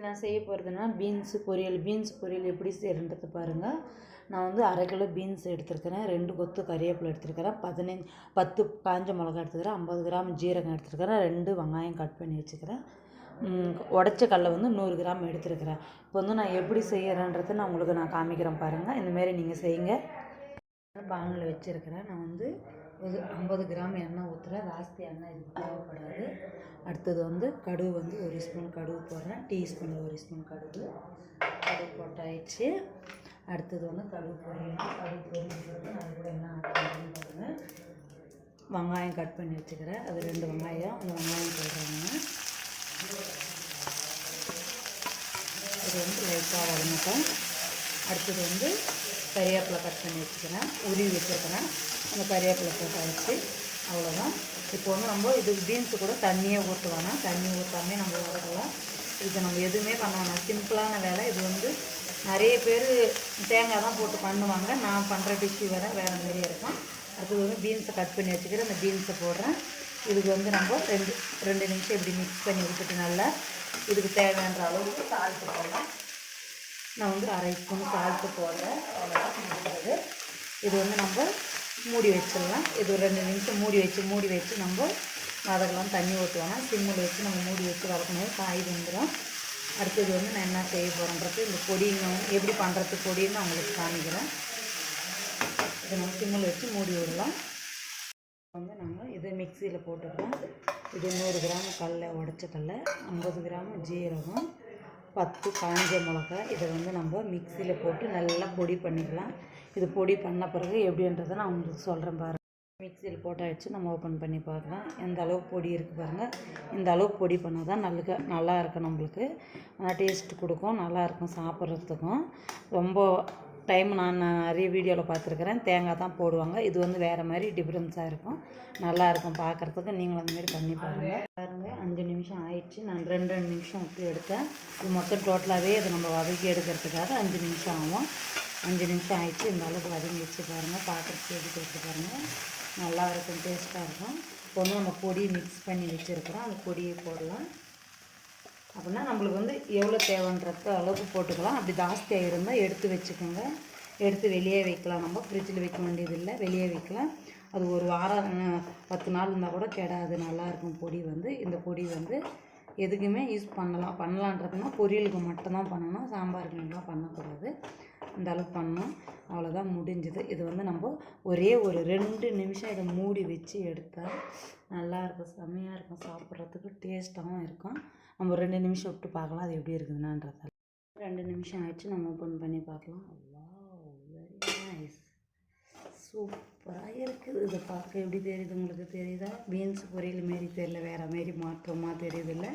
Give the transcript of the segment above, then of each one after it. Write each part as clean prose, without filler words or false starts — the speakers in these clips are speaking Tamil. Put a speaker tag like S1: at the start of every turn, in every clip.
S1: நான் செய்ய போகிறதுனா பீன்ஸ் பொரியல் எப்படி செய்கிறேன்றது பாருங்கள். நான் வந்து 1/2 கிலோ பீன்ஸ் எடுத்துருக்கிறேன், 2 கொத்து கறிவேப்பிலை எடுத்துருக்கிறேன், 10 காஞ்ச மிளகா எடுத்துக்கிறேன், 50 கிராம் ஜீரகம் எடுத்துருக்கிறேன், 2 வெங்காயம் கட் பண்ணி வச்சுக்கிறேன், உடச்ச கடலை வந்து 100 கிராம் எடுத்துருக்கிறேன். இப்போ வந்து நான் எப்படி செய்கிறேன்றதை நான் உங்களுக்கு காமிக்கிறேன் பாருங்கள். இந்தமாரி நீங்கள் செய்யுங்க. பானில் வச்சுருக்கிறேன். நான் வந்து ஒரு 50 கிராம் எண்ணெய் ஊற்றுறேன். ஜாஸ்தி எண்ணெய் இதுக்கு தேவைப்படாது. அடுத்தது வந்து கடுகு வந்து 1 ஸ்பூன் கடுகு போடுறேன். டீஸ்பூனில் 1 ஸ்பூன் கடுகு போட்டாயிடுச்சு. அடுத்தது வந்து கடுகு பொரியணும். அது கூட என்ன ஆட் பண்ணுறேன்னு பாருங்கள். வெங்காயம் கட் பண்ணி வச்சுக்கிறேன். அது 2 வெங்காயம். அந்த வெங்காயம் போடுறாங்க. இது வந்து லைட்டாக வதங்கட்டும். அடுத்தது வந்து கறிவேப்பிலை கட் பண்ணி வச்சுக்கிறேன், உருவி வச்சுருக்கிறேன். அந்த கறிவேப்பிலை போட்டாச்சு. அவ்வளோதான். இப்போ வந்து நம்ம இது பீன்ஸு கூட தண்ணியே ஊற்றுவேணாம். தண்ணி ஊற்றாமே நம்ம வதக்கலாம். இதுக்கு நம்ம எதுவுமே பண்ண வேணாம். சிம்பிளான வேலை இது. வந்து நிறைய பேர் தேங்காய் தான் போட்டு பண்ணுவாங்க. நான் பண்ணுற டிஷ்ஷு வேறு மாதிரியே இருக்கும். அடுத்தது வந்து பீன்ஸை கட் பண்ணி வச்சுக்கிறேன். அந்த பீன்ஸை போடுறேன். இதுக்கு வந்து நம்ம ரெண்டு நிமிஷம் இப்படி மிக்ஸ் பண்ணி விட்டுட்டு நல்லா இதுக்கு தேவையான அளவுக்கு சால்ட்டு போடலாம். நான் வந்து 1/2 ஸ்பூன் சால்ட்டு போடுறேன். அவ்வளோதான் முடிஞ்சது. இது வந்து நம்ம மூடி வச்சிடலாம். இது ஒரு 2 நிமிஷம் மூடி வச்சு நம்ம வதக்கலாம். தண்ணி ஊற்றுவோம்னா சிம்மில் வச்சு நம்ம மூடி வச்சு வதக்கணும். காய் வந்துடும். அடுத்தது வந்து நான் என்ன செய்ய போகிறேன்றது இந்த பொடிங்க எப்படி பண்ணுறது பொடின்னு நான் உங்களுக்கு காமிக்கிறேன். இதை நம்ம சிம்மில் வச்சு மூடி விடலாம். வந்து நம்ம இதை மிக்சியில் போட்டுக்கலாம். இது 100 கிராம் கடலை, உடச்ச கடலை, 50 கிராம் ஜீரகம், 10 காஞ்ச மிளகா. இதை வந்து நம்ம மிக்சியில் போட்டு நல்லா பொடி பண்ணிக்கலாம். இது பொடி பண்ண பிறகு எப்படின்றதை நான் உங்களுக்கு சொல்கிறேன் பாருங்கள். மிக்சியில் போட்டாச்சு. நம்ம ஓப்பன் பண்ணி பார்க்கலாம். எந்த அளவுக்கு பொடி இருக்குது பாருங்கள். இந்த அளவுக்கு பொடி பண்ணால் தான் நல்லா இருக்கும். நம்மளுக்கு நல்லா டேஸ்ட்டு கொடுக்கும், நல்லாயிருக்கும் சாப்பிட்றதுக்கும். ரொம்ப டைம் நான் நிறைய வீடியோவில் பார்த்துருக்குறேன். தேங்காய் தான் போடுவாங்க. இது வந்து வேறு மாதிரி டிஃப்ரென்ஸாக இருக்கும். நல்லாயிருக்கும் பார்க்குறதுக்கு. நீங்களும் அந்தமாரி பண்ணி பாருங்கள். 5 நிமிஷம் ஆயிடுச்சு. நான் 2 நிமிஷம் விட்டு எடுத்தேன். இது மொத்தம் டோட்டலாகவே அதை நம்ம வதக்கி எடுக்கிறதுக்காக 5 நிமிஷம் ஆகும். 5 நிமிஷம் ஆயிடுச்சு. இந்த அளவுக்கு வதங்கி வச்சு பாருங்கள். பார்க்குறதுக்கு எடுத்து வச்சு பாருங்கள். நல்லா இருக்கும், டேஸ்ட்டாக இருக்கும். இப்போ வந்து நம்ம பொடி மிக்ஸ் பண்ணி வச்சுருக்குறோம். அந்த பொடியை போடலாம். அப்படின்னா நம்மளுக்கு வந்து எவ்வளோ தேவைன்றது அளவுக்கு போட்டுக்கலாம். அப்படி ஜாஸ்தியாக இருந்தால் எடுத்து வச்சுக்கோங்க. எடுத்து வெளியே வைக்கலாம். நம்ம ஃப்ரிட்ஜில் வைக்க வேண்டியதில்லை, வெளியே வைக்கலாம். அது ஒரு வாரம் 10 நாள் இருந்தால் கூட கெடாது. நல்லாயிருக்கும் பொடி வந்து. இந்த பொடி வந்து எதுக்குமே யூஸ் பண்ணலான்றதுனா பொரியலுக்கு மட்டும்தான் பண்ணணும். சாம்பாருக்குலாம் பண்ணக்கூடாது. இந்த அளவுக்கு பண்ணணும். அவ்வளோதான், முடிஞ்சுது. இது வந்து நம்ம ஒரே ஒரு 2 நிமிஷம் இதை மூடி வச்சு எடுத்தால் நல்லாயிருக்கும். செம்மையாக இருக்கும். சாப்பிட்றதுக்கு டேஸ்ட்டாகவும் இருக்கும். நம்ம 2 நிமிஷம் விட்டு பார்க்கலாம் அது எப்படி இருக்குதுன்னான்றதால. 2 நிமிஷம் ஆயிடுச்சு. நம்ம ஓப்பன் பண்ணி பார்க்கலாம். வாவ், வெரி நைஸ், சூப்பராக இருக்குது. இதை பார்க்க எப்படி தெரியுது உங்களுக்கு? தெரியுதா? பீன்ஸ் பொரியல் மாரி தெரியல, வேறு மாரி மாற்றமாக தெரியுதில்ல?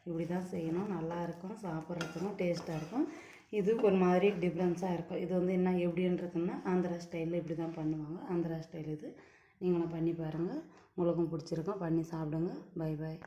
S1: இப்படி தான் செய்யணும். நல்லாயிருக்கும், சாப்பிட்றதுக்கும் டேஸ்ட்டாக இருக்கும். இது ஒரு மாதிரி டிஃப்ரென்ஸாக இருக்கும். இது வந்து என்ன எப்படின்றதுன்னா ஆந்திரா ஸ்டைலில் இப்படி தான் பண்ணுவாங்க. ஆந்திரா ஸ்டைல் இது. நீங்களும் பண்ணி பாருங்கள். உங்களுக்கும் பிடிச்சிருக்கும். பண்ணி சாப்பிடுங்க. Bye bye.